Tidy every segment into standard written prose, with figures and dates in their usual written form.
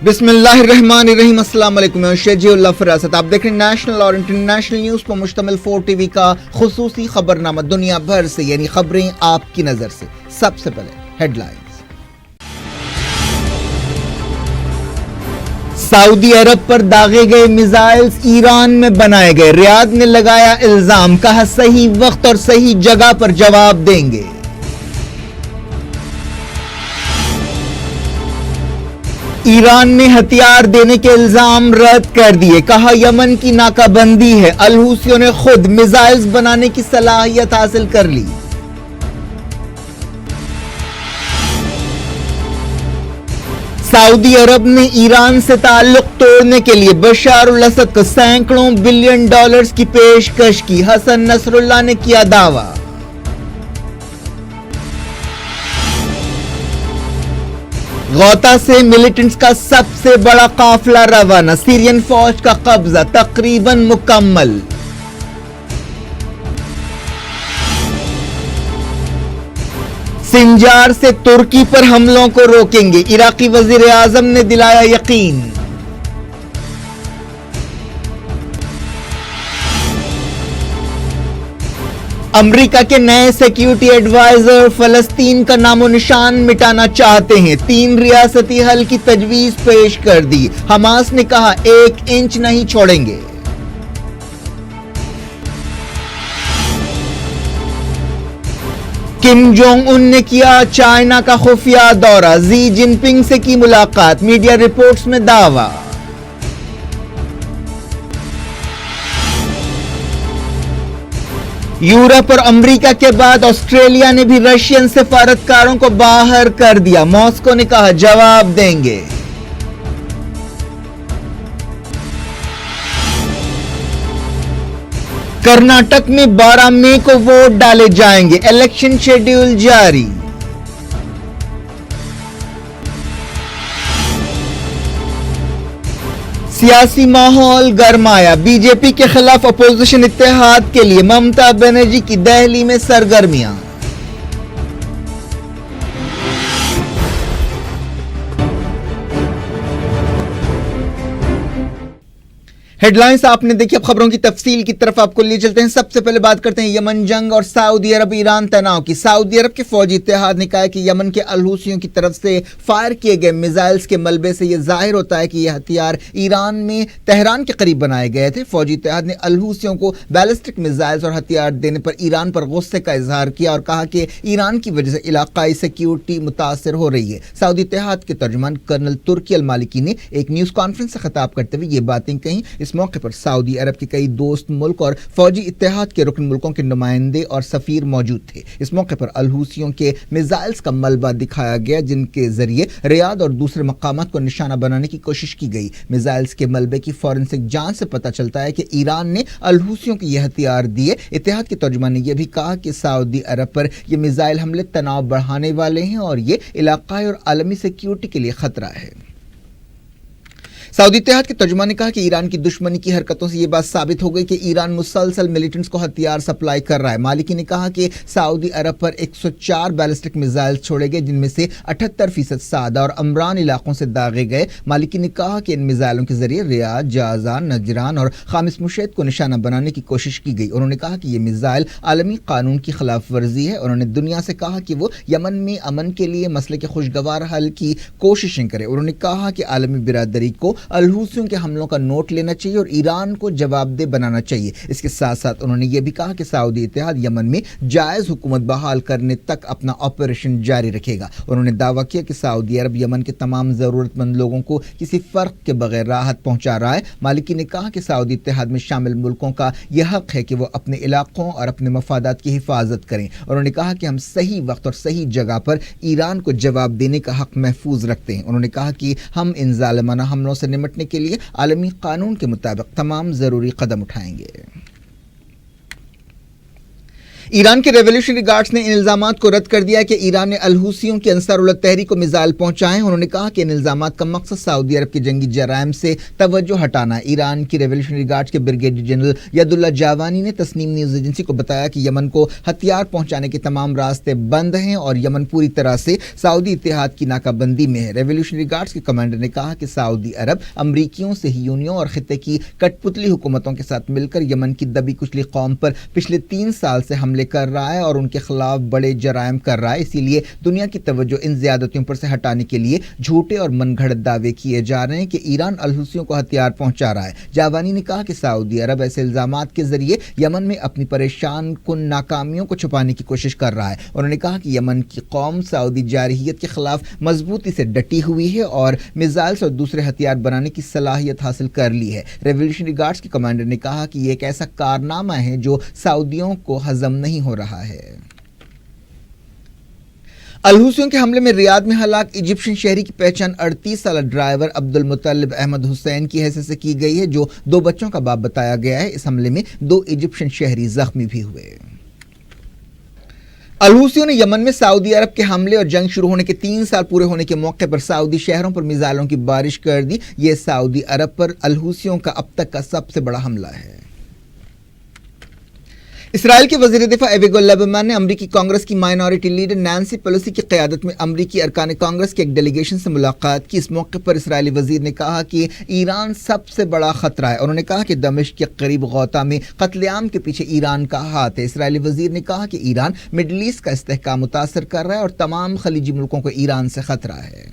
بسم اللہ الرحمن الرحیم۔ السلام علیکم، میں شجیع اللہ فراست۔ آپ دیکھ رہے ہیں نیشنل اور انٹرنیشنل نیوز پر مشتمل 4 ٹی وی کا خصوصی خبرنامہ دنیا بھر سے، یعنی خبریں آپ کی نظر سے۔ سب سے پہلے ہیڈ لائنز۔ سعودی عرب پر داغے گئے میزائلز ایران میں بنائے گئے، ریاض نے لگایا الزام، کہا صحیح وقت اور صحیح جگہ پر جواب دیں گے۔ ایران نے ہتھیار دینے کے الزام رد کر دیے، کہا یمن کی ناکہ بندی ہے، الحوثیوں نے خود میزائلز بنانے کی صلاحیت حاصل کر لی۔ سعودی عرب نے ایران سے تعلق توڑنے کے لیے بشار الاسد کو سینکڑوں بلین ڈالرز کی پیشکش کی، حسن نصر اللہ نے کیا دعویٰ۔ غوطہ سے ملیٹنٹس کا سب سے بڑا قافلہ روانہ، سیرین فوج کا قبضہ تقریباً مکمل۔ سنجار سے ترکی پر حملوں کو روکیں گے، عراقی وزیر اعظم نے دلایا یقین۔ امریکہ کے نئے سیکیورٹی ایڈوائزر فلسطین کا نام و نشان مٹانا چاہتے ہیں، 3 ریاستی حل کی تجویز پیش کر دی، حماس نے کہا 1 انچ نہیں چھوڑیں گے۔ کم جونگ ان نے کیا چائنا کا خفیہ دورہ، زی جن پنگ سے کی ملاقات، میڈیا رپورٹس میں دعویٰ۔ یورپ اور امریکہ کے بعد آسٹریلیا نے بھی رشین سفارتکاروں کو باہر کر دیا، ماسکو نے کہا جواب دیں گے۔ کرناٹک میں 12 مئی کو ووٹ ڈالے جائیں گے، الیکشن شیڈیول جاری۔ سیاسی ماحول گرمایا، بی جے پی کے خلاف اپوزیشن اتحاد کے لیے ممتا بنرجی کی دہلی میں سرگرمیاں۔ ہیڈ لائنز آپ نے دیکھی، اب خبروں کی تفصیل کی طرف آپ کو لے چلتے ہیں۔ سب سے پہلے بات کرتے ہیں یمن جنگ اور سعودی عرب ایران تناؤ کی۔ سعودی عرب کے فوجی اتحاد نے کہا ہے کہ یمن کے الحوثیوں کی طرف سے فائر کیے گئے میزائلز کے ملبے سے یہ ظاہر ہوتا ہے کہ یہ ہتھیار ایران میں تہران کے قریب بنائے گئے تھے۔ فوجی اتحاد نے الحوثیوں کو بیلسٹک میزائلز اور ہتھیار دینے پر ایران پر غصے کا اظہار کیا اور کہا کہ ایران کی وجہ سے علاقائی سیکیورٹی متاثر ہو رہی ہے۔ سعودی اتحاد کے ترجمان کرنل ترکی المالکی نے ایک نیوز کانفرنس سے خطاب کرتے ہوئے یہ باتیں کہیں۔ اس موقع پر سعودی عرب کے کئی دوست ملک اور فوجی اتحاد کے رکن ملکوں کے نمائندے اور سفیر موجود تھے۔ اس موقع پر الحوثیوں کے میزائلز کا ملبہ دکھایا گیا، جن کے ذریعے ریاض اور دوسرے مقامات کو نشانہ بنانے کی کوشش کی گئی۔ میزائلز کے ملبے کی فورنسک جانچ سے پتہ چلتا ہے کہ ایران نے الحوثیوں کو یہ ہتھیار دیے۔ اتحاد کے ترجمان نے یہ بھی کہا کہ سعودی عرب پر یہ میزائل حملے تناؤ بڑھانے والے ہیں اور یہ علاقائی اور عالمی سیکیورٹی کے لیے خطرہ ہے۔ سعودی اتحاد کے ترجمان نے کہا کہ ایران کی دشمنی کی حرکتوں سے یہ بات ثابت ہو گئی کہ ایران مسلسل ملیٹنٹس کو ہتھیار سپلائی کر رہا ہے۔ مالکی نے کہا کہ سعودی عرب پر 104 بیلسٹک میزائل چھوڑے گئے، جن میں سے 78% سادہ اور عمران علاقوں سے داغے گئے۔ مالکی نے کہا کہ ان میزائلوں کے ذریعے ریاض، جازان، نجران اور خامس مشہد کو نشانہ بنانے کی کوشش کی گئی۔ انہوں نے کہا کہ یہ میزائل عالمی قانون کی خلاف ورزی ہے۔ انہوں نے دنیا سے کہا کہ وہ یمن میں امن کے لیے مسئلے کے خوشگوار حل کی کوششیں کرے۔ انہوں نے کہا کہ عالمی برادری کو الحوثیوں کے حملوں کا نوٹ لینا چاہیے اور ایران کو جواب دہ بنانا چاہیے۔ اس کے ساتھ ساتھ انہوں نے یہ بھی کہا کہ سعودی اتحاد یمن میں جائز حکومت بحال کرنے تک اپنا آپریشن جاری رکھے گا۔ انہوں نے دعویٰ کیا کہ سعودی عرب یمن کے تمام ضرورت مند لوگوں کو کسی فرق کے بغیر راحت پہنچا رہا ہے۔ مالکی نے کہا کہ سعودی اتحاد میں شامل ملکوں کا یہ حق ہے کہ وہ اپنے علاقوں اور اپنے مفادات کی حفاظت کریں۔ انہوں نے کہا کہ ہم صحیح وقت اور صحیح جگہ پر ایران کو جواب دینے کا حق محفوظ رکھتے ہیں۔ انہوں نے کہا کہ ہم ان ظالمانہ حملوں سے نمٹنے کے لیے عالمی قانون کے مطابق تمام ضروری قدم اٹھائیں گے۔ ایران کے ریولیوشنری گارڈز نے ان الزامات کو رد کر دیا کہ ایران نے الحوثیوں کے انصار اللہ تحریک کو میزائل پہنچائے. انہوں نے کہا کہ ان الزامات کا مقصد سعودی عرب کے جنگی جرائم سے توجہ ہٹانا. ایران کی ریولیوشنری گارڈز کے بریگیڈیئر جنرل ید اللہ جاوانی نے تسنیم نیوز ایجنسی کو بتایا کہ یمن کو ہتھیار پہنچانے کے تمام راستے بند ہیں اور یمن پوری طرح سے سعودی اتحاد کی ناکہ بندی میں ہے. ریولیوشنری گارڈز کے کمانڈر نے کہا کہ سعودی عرب امریکیوں، صہیونیوں اور خطے کی کٹ پتلی حکومتوں کے ساتھ مل کر یمن کی دبی کچلی قوم پر پچھلے 3 سال سے حملے کر رہا ہے اور ان کے خلاف بڑے جرائم کر رہا ہے. اسی لیے دنیا کی توجہ ان زیادتیوں پر سے ہٹانے کے لیے جھوٹے اور من گھڑت دعوے کیے جا رہے ہیں کہ ایران الحوثیوں کو ہتھیار پہنچا رہا ہے. جاوانی نے کہا کہ سعودی عرب ایسے الزامات کے ذریعے یمن میں اپنی پریشان کن ناکامیوں کو چھپانے کی کوشش کر رہا ہے. انہوں نے کہا کہ یمن کی قوم سعودی جارحیت کے خلاف مضبوطی سے ڈٹی ہوئی ہے اور میزائلز اور دوسرے ہتھیار بنانے کی صلاحیت حاصل کر لی ہے. ریولیوشنری گارڈز کے کمانڈر نے کہا کہ یہ ایک ایسا کارنامہ ہے جو سعودیوں کو ہضم نہیں ہو رہا ہے. الحوثیوں کے حملے میں ریاض میں ہلاک ایجپشن شہری کی پہچان 38 سالہ ڈرائیور عبدالمطلب احمد حسین کی حیثیت سے کی گئی ہے، جو 2 بچوں کا باپ بتایا گیا ہے. اس حملے میں 2 ایجپشن شہری زخمی بھی ہوئے. الحوثیوں نے یمن میں سعودی عرب کے حملے اور جنگ شروع ہونے کے 3 سال پورے ہونے کے موقع پر سعودی شہروں پر میزائلوں کی بارش کر دی. یہ سعودی عرب پر الحوثیوں کا اب تک کا سب سے بڑا حملہ ہے. اسرائیل کے وزیر دفاع ایویگور لیبرمان نے امریکی کانگریس کی مائنورٹی لیڈر نینسی پیلوسی کی قیادت میں امریکی ارکان کانگریس کے ایک ڈیلیگیشن سے ملاقات کی. اس موقع پر اسرائیلی وزیر نے کہا کہ ایران سب سے بڑا خطرہ ہے. انہوں نے کہا کہ دمشق کے قریب غوطہ میں قتل عام کے پیچھے ایران کا ہاتھ ہے. اسرائیلی وزیر نے کہا کہ ایران مڈل ایسٹ کا استحکام متاثر کر رہا ہے اور تمام خلیجی ملکوں کو ایران سے خطرہ ہے.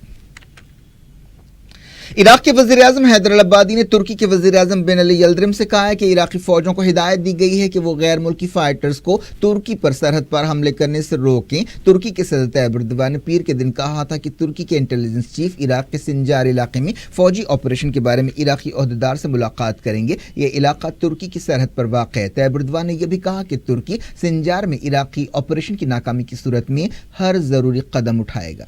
عراق کے وزیر اعظم حیدر العبادی نے ترکی کے وزیر اعظم بن علی یلدرم سے کہا ہے کہ عراقی فوجوں کو ہدایت دی گئی ہے کہ وہ غیر ملکی فائٹرز کو ترکی پر سرحد پر حملے کرنے سے روکیں. ترکی کے صدر طیب ایردوان نے پیر کے دن کہا تھا کہ ترکی کے انٹیلیجنس چیف عراق کے سنجار علاقے میں فوجی آپریشن کے بارے میں عراقی عہدیدار سے ملاقات کریں گے. یہ علاقہ ترکی کی سرحد پر واقع ہے. طیب ایردوان نے یہ بھی کہا کہ ترکی سنجار میں عراقی آپریشن کی ناکامی کی صورت میں ہر ضروری قدم اٹھائے گا.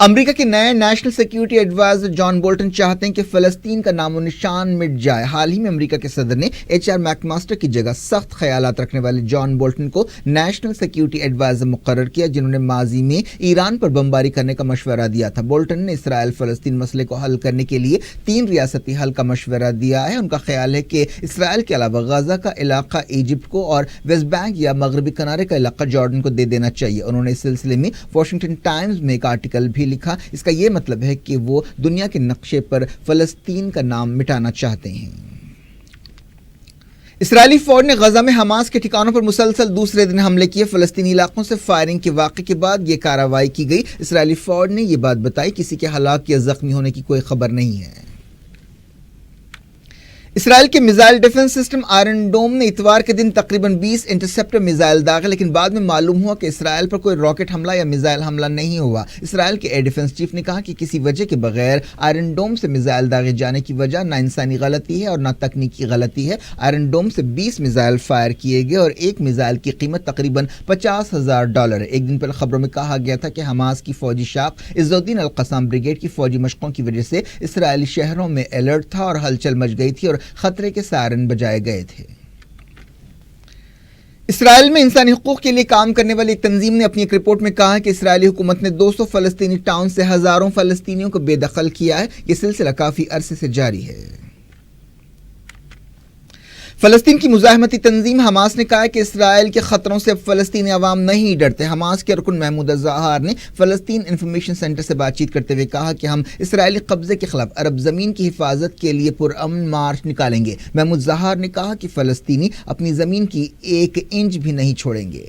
امریکہ کے نئے national security advisor John Bolton چاہتے ہیں کہ فلسطین کا نام و نشان مٹ جائے. حال ہی میں امریکہ کے صدر نے HR میک ماسٹر کی جگہ سخت خیالات رکھنے والے جان بولٹن کو نیشنل سیکیورٹی ایڈوائزر مقرر کیا، جنہوں نے ماضی میں ایران پر بمباری کرنے کا مشورہ دیا تھا. بولٹن نے اسرائیل فلسطین مسئلے کو حل کرنے کے لیے 3 ریاستی حل کا مشورہ دیا ہے. ان کا خیال ہے کہ اسرائیل کے علاوہ غزہ کا علاقہ ایجپٹ کو اور ویسٹ بینک یا مغربی کنارے کا علاقہ جارڈن کو دے دینا چاہیے. انہوں نے اس سلسلے میں واشنگٹن ٹائمز میں ایک آرٹیکل بھی لکھا. اس کا یہ مطلب ہے کہ وہ دنیا کے نقشے پر فلسطین کا نام مٹانا چاہتے ہیں. اسرائیلی فوج نے غزہ میں حماس کے ٹھکانوں پر مسلسل دوسرے دن حملے کیے. فلسطینی علاقوں سے فائرنگ کے واقعے کے بعد یہ کارروائی کی گئی. اسرائیلی فوج نے یہ بات بتائی، کسی کے ہلاک یا زخمی ہونے کی کوئی خبر نہیں ہے. اسرائیل کے missile defence system Iron Dome نے اتوار کے دن تقریباً 20 انٹرسیپٹر میزائل داغے، لیکن بعد میں معلوم ہوا کہ اسرائیل پر کوئی راکٹ حملہ یا میزائل حملہ نہیں ہوا. اسرائیل کے ایئر ڈیفنس چیف نے کہا کہ کسی وجہ کے بغیر آئرن ڈوم سے میزائل داغے جانے کی وجہ نہ انسانی غلطی ہے اور نہ تکنیکی غلطی ہے. آئرن ڈوم سے 20 میزائل فائر کیے گئے اور ایک میزائل کی قیمت تقریباً $50,000 ہے. ایک دن پہلے خبروں میں کہا گیا تھا کہ حماس کی فوجی شاخ عز الدین القسام بریگیڈ کی فوجی مشقوں کی وجہ سے اسرائیلی شہروں میں الرٹ تھا اور ہلچل مچ گئی تھی اور خطرے کے سائرن بجائے گئے تھے. اسرائیل میں انسانی حقوق کے لیے کام کرنے والی ایک تنظیم نے اپنی ایک رپورٹ میں کہا کہ اسرائیلی حکومت نے 200 فلسطینی ٹاؤن سے ہزاروں فلسطینیوں کو بے دخل کیا ہے. یہ سلسلہ کافی عرصے سے جاری ہے. فلسطین کی مزاحمتی تنظیم حماس نے کہا ہے کہ اسرائیل کے خطروں سے اب فلسطینی عوام نہیں ڈرتے. حماس کے رکن محمود الزہار نے فلسطین انفارمیشن سینٹر سے بات چیت کرتے ہوئے کہا کہ ہم اسرائیلی قبضے کے خلاف عرب زمین کی حفاظت کے لیے پرامن مارچ نکالیں گے. محمود الزہار نے کہا کہ فلسطینی اپنی زمین کی 1 انچ بھی نہیں چھوڑیں گے.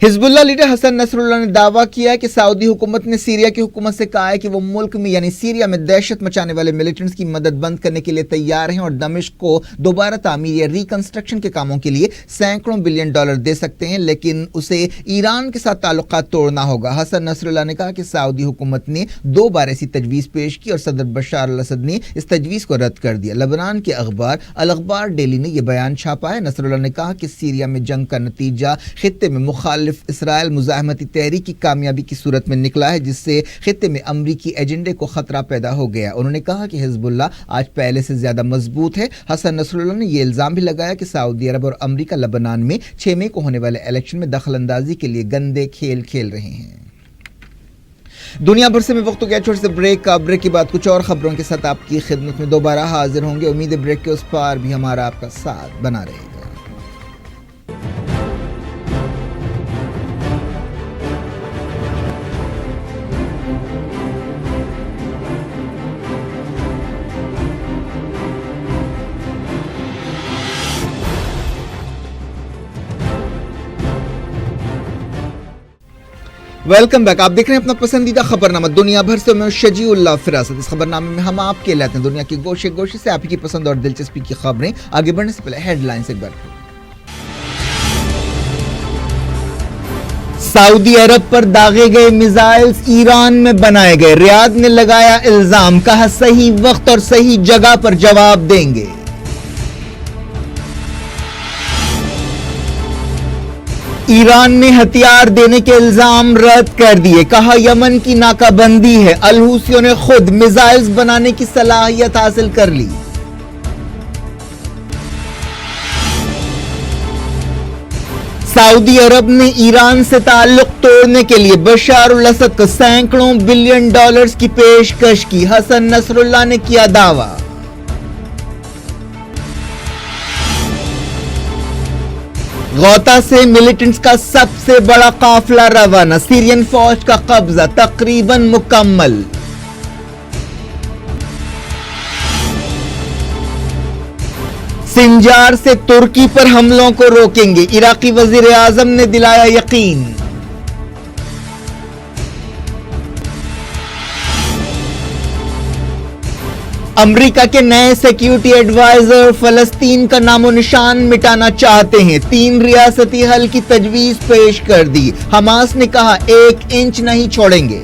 حزب اللہ لیڈر حسن نصر اللہ نے دعویٰ کیا ہے کہ سعودی حکومت نے سیریا کی حکومت سے کہا ہے کہ وہ ملک میں یعنی سیریا میں دہشت مچانے والے ملیٹنٹس کی مدد بند کرنے کے لیے تیار ہیں اور دمشق کو دوبارہ تعمیر یا ریکنسٹرکشن کے کاموں کے لیے سینکڑوں بلین ڈالر دے سکتے ہیں، لیکن اسے ایران کے ساتھ تعلقات توڑنا ہوگا. حسن نصر اللہ نے کہا کہ سعودی حکومت نے 2 بار ایسی تجویز پیش کی اور صدر بشار الاسد نے اس تجویز کو رد کر دیا. لبنان کے اخبار الاخبار ڈیلی نے یہ بیان چھاپا ہے. نصر اللہ نے کہا کہ سیریا میں جنگ کا نتیجہ خطے میں مخالف مخالف اسرائیل مزاحمتی تحریک کی کامیابی کی صورت میں نکلا ہے، جس سے خطے میں امریکی ایجنڈے کو خطرہ پیدا ہو گیا۔ انہوں نے کہا کہ حزب اللہ آج پہلے سے زیادہ مضبوط ہے۔ حسن نصر اللہ نے یہ الزام بھی لگایا کہ سعودی عرب اور امریکہ لبنان میں 6 مئی کو ہونے والے الیکشن میں دخل اندازی کے لیے گندے کھیل کھیل رہے ہیں۔ دنیا بھر سے میں وقت ہو گیا چھوٹے سے بریک کا۔ بریک کے بعد کچھ اور خبروں کے ساتھ آپ کی خدمت میں دوبارہ حاضر ہوں گے۔ امید ہے بریک کے اس پار بھی ہمارا آپ کا ساتھ بنا رہے گا۔ ویلکم بیک، آپ دیکھ رہے ہیں اپنا پسندیدہ خبرنامہ دنیا بھر سے، میں شجیع اللہ فراست۔ اس خبرنامے میں ہم آپ کے لاتے ہیں دنیا کے گوشے گوشے سے آپ کی پسند اور دلچسپی کی خبریں۔ آگے بڑھنے سے پہلے ہیڈ لائنز ایک بار۔ سعودی عرب پر داغے گئے میزائلز ایران میں بنائے گئے، ریاض نے لگایا الزام، کہا صحیح وقت اور صحیح جگہ پر جواب دیں گے۔ ایران نے ہتھیار دینے کے الزام رد کر دیے، کہا یمن کی ناکہ بندی ہے، الحوثیوں نے خود میزائلز بنانے کی صلاحیت حاصل کر لی۔ سعودی عرب نے ایران سے تعلق توڑنے کے لیے بشار الاسد کو سینکڑوں بلین ڈالرز کی پیشکش کی، حسن نصر اللہ نے کیا دعویٰ۔ غوطہ سے ملیٹنٹس کا سب سے بڑا قافلہ روانہ، سیرین فوج کا قبضہ تقریباً مکمل۔ سنجار سے ترکی پر حملوں کو روکیں گے، عراقی وزیر اعظم نے دلایا یقین۔ امریکہ کے نئے سیکیورٹی ایڈوائزر فلسطین کا نام و نشان مٹانا چاہتے ہیں، 3 ریاستی حل کی تجویز پیش کر دی، حماس نے کہا 1 انچ نہیں چھوڑیں گے۔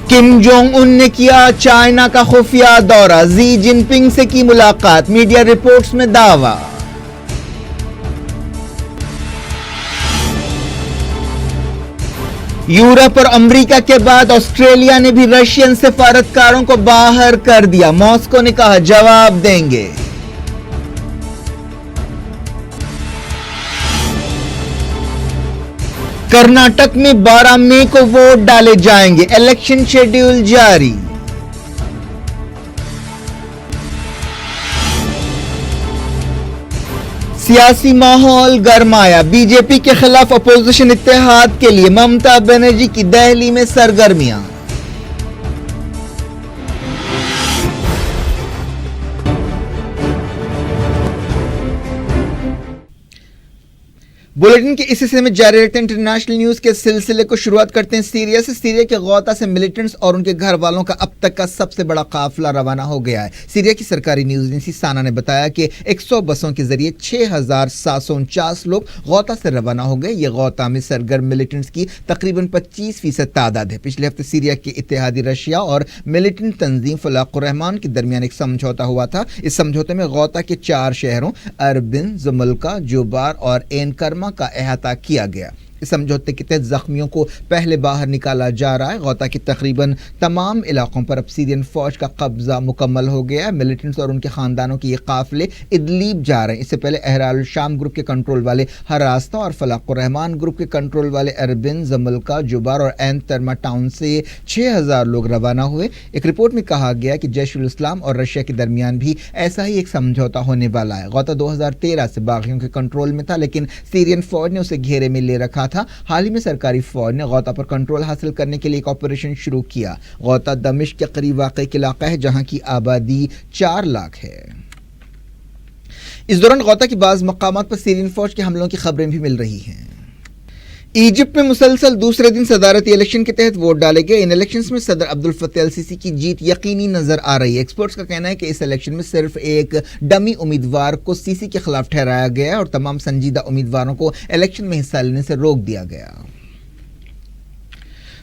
کم جونگ ان نے کیا چائنا کا خفیہ دورہ، زی جن پنگ سے کی ملاقات، میڈیا رپورٹس میں دعویٰ۔ یورپ اور امریکہ کے بعد آسٹریلیا نے بھی رشین سفارتکاروں کو باہر کر دیا، ماسکو نے کہا جواب دیں گے۔ کرناٹک میں 12 مئی کو ووٹ ڈالے جائیں گے، الیکشن شیڈیول جاری۔ سیاسی ماحول گرمایا، بی جے پی کے خلاف اپوزیشن اتحاد کے لیے ممتا بنرجی کی دہلی میں سرگرمیاں۔ بلیٹن کے اس حصے میں جاری رہتے ہیں انٹرنیشنل نیوز کے سلسلے کو شروعات کرتے ہیں سیریا سے۔ سیریا کے غوطہ سے ملیٹنٹس اور ان کے گھر والوں کا اب تک کا سب سے بڑا قافلہ روانہ ہو گیا ہے۔ سیریا کی سرکاری نیوز ایجنسی سانا نے بتایا کہ 100 بسوں کے ذریعے 6749 لوگ غوطہ سے روانہ ہو گئے۔ یہ غوطہ میں سرگرم ملیٹنٹس کی تقریباً 25% تعداد ہے۔ پچھلے ہفتے سیریا کے اتحادی رشیا اور ملیٹنٹ تنظیم فلاق الرحمان کے درمیان ایک سمجھوتا ہوا تھا۔ اس سمجھوتے میں غوطہ کے 4 شہروں اربن، زملکا، جوبار اور این کرما کا احاطہ کیا گیا۔ اس سمجھوتے کے تحت زخمیوں کو پہلے باہر نکالا جا رہا ہے۔ غوطہ کے تقریباً تمام علاقوں پر اب سیرین فوج کا قبضہ مکمل ہو گیا ہے۔ ملیٹنٹس اور ان کے خاندانوں کے یہ قافلے ادلیب جا رہے ہیں۔ اس سے پہلے احرار الشام گروپ کے کنٹرول والے ہراستہ اور فلاق الرحمان گروپ کے کنٹرول والے اربن، زملکا، جوبار اور این ترما ٹاؤن سے 6000 لوگ روانہ ہوئے۔ ایک رپورٹ میں کہا گیا کہ جیش الاسلام اور رشیا کے درمیان بھی ایسا ہی ایک سمجھوتا ہونے والا ہے۔ غوطہ 2013 سے باغیوں کے کنٹرول میں تھا، لیکن سیرین فوج نے اسے گھیرے میں لے رکھا تھا۔ حال ہی میں سرکاری فوج نے غوطہ پر کنٹرول حاصل کرنے کے لیے ایک آپریشن شروع کیا۔ غوطہ دمشق کے قریب واقع ایک علاقہ ہے جہاں کی آبادی 4 لاکھ ہے۔ اس دوران غوطہ کی بعض مقامات پر سیرین فوج کے حملوں کی خبریں بھی مل رہی ہیں۔ ایجپٹ میں مسلسل دوسرے دن صدارتی الیکشن کے تحت ووٹ ڈالے گئے۔ ان الیکشنز میں صدر عبدالفتاح السیسی کی جیت یقینی نظر آ رہی ہے۔ ایکسپرٹس کا کہنا ہے کہ اس الیکشن میں صرف ایک ڈمی امیدوار کو سیسی کے خلاف ٹھہرایا گیا اور تمام سنجیدہ امیدواروں کو الیکشن میں حصہ لینے سے روک دیا گیا۔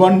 1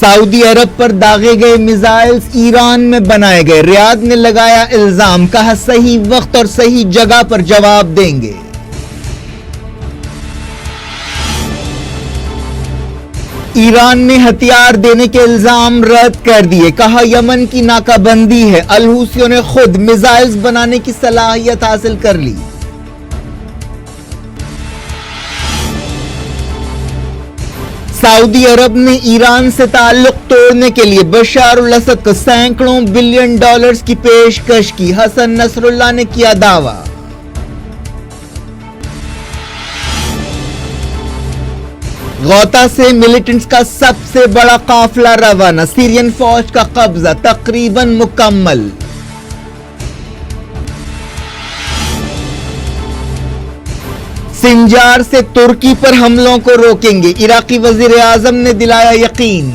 سعودی عرب پر داغے گئے میزائلز ایران میں بنائے گئے، ریاض نے لگایا الزام، کہا صحیح وقت اور صحیح جگہ پر جواب دیں گے۔ ایران نے ہتھیار دینے کے الزام رد کر دیے، کہا یمن کی ناکہ بندی ہے، الحوثیوں نے خود میزائلز بنانے کی صلاحیت حاصل کر لی۔ سعودی عرب نے ایران سے تعلق توڑنے کے لیے بشار الاسد کو سینکڑوں بلین ڈالرز کی پیشکش کی، حسن نصر اللہ نے کیا دعویٰ۔ غوطہ سے ملیٹنٹس کا سب سے بڑا قافلہ روانہ، سیرین فوج کا قبضہ تقریباً مکمل۔ سنجار سے ترکی پر حملوں کو روکیں گے، عراقی وزیر اعظم نے دلایا یقین۔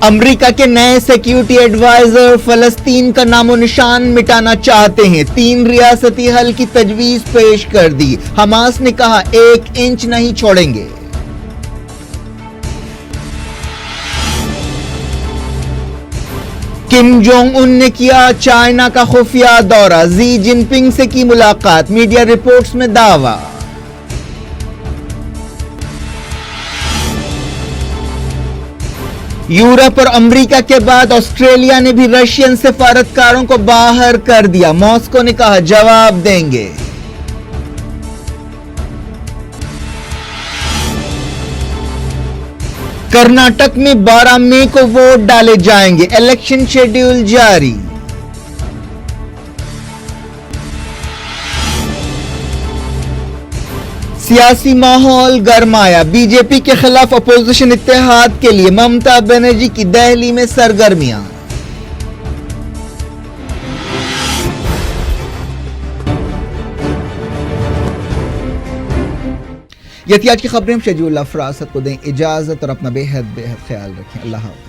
امریکہ کے نئے سیکیورٹی ایڈوائزر فلسطین کا نام و نشان مٹانا چاہتے ہیں، 3 ریاستی حل کی تجویز پیش کر دی، حماس نے کہا 1 انچ نہیں چھوڑیں گے۔ کم جونگ ان نے کیا چائنا کا خفیہ دورہ، زی جن پنگ سے کی ملاقات، میڈیا رپورٹس میں دعویٰ۔ یورپ اور امریکہ کے بعد آسٹریلیا نے بھی رشین سفارتکاروں کو باہر کر دیا، ماسکو نے کہا جواب دیں گے۔ کرناٹک میں 12 مئی کو ووٹ ڈالے جائیں گے، الیکشن شیڈیول جاری۔ سیاسی ماحول گرمایا، بی جے پی کے خلاف اپوزیشن اتحاد کے لیے ممتا بنرجی کی دہلی میں سرگرمیاں۔ یہ تھی آج کی خبریں، شجیع اللہ فراست کو دیں اجازت اور اپنا بے حد خیال رکھیں۔ اللہ حافظ۔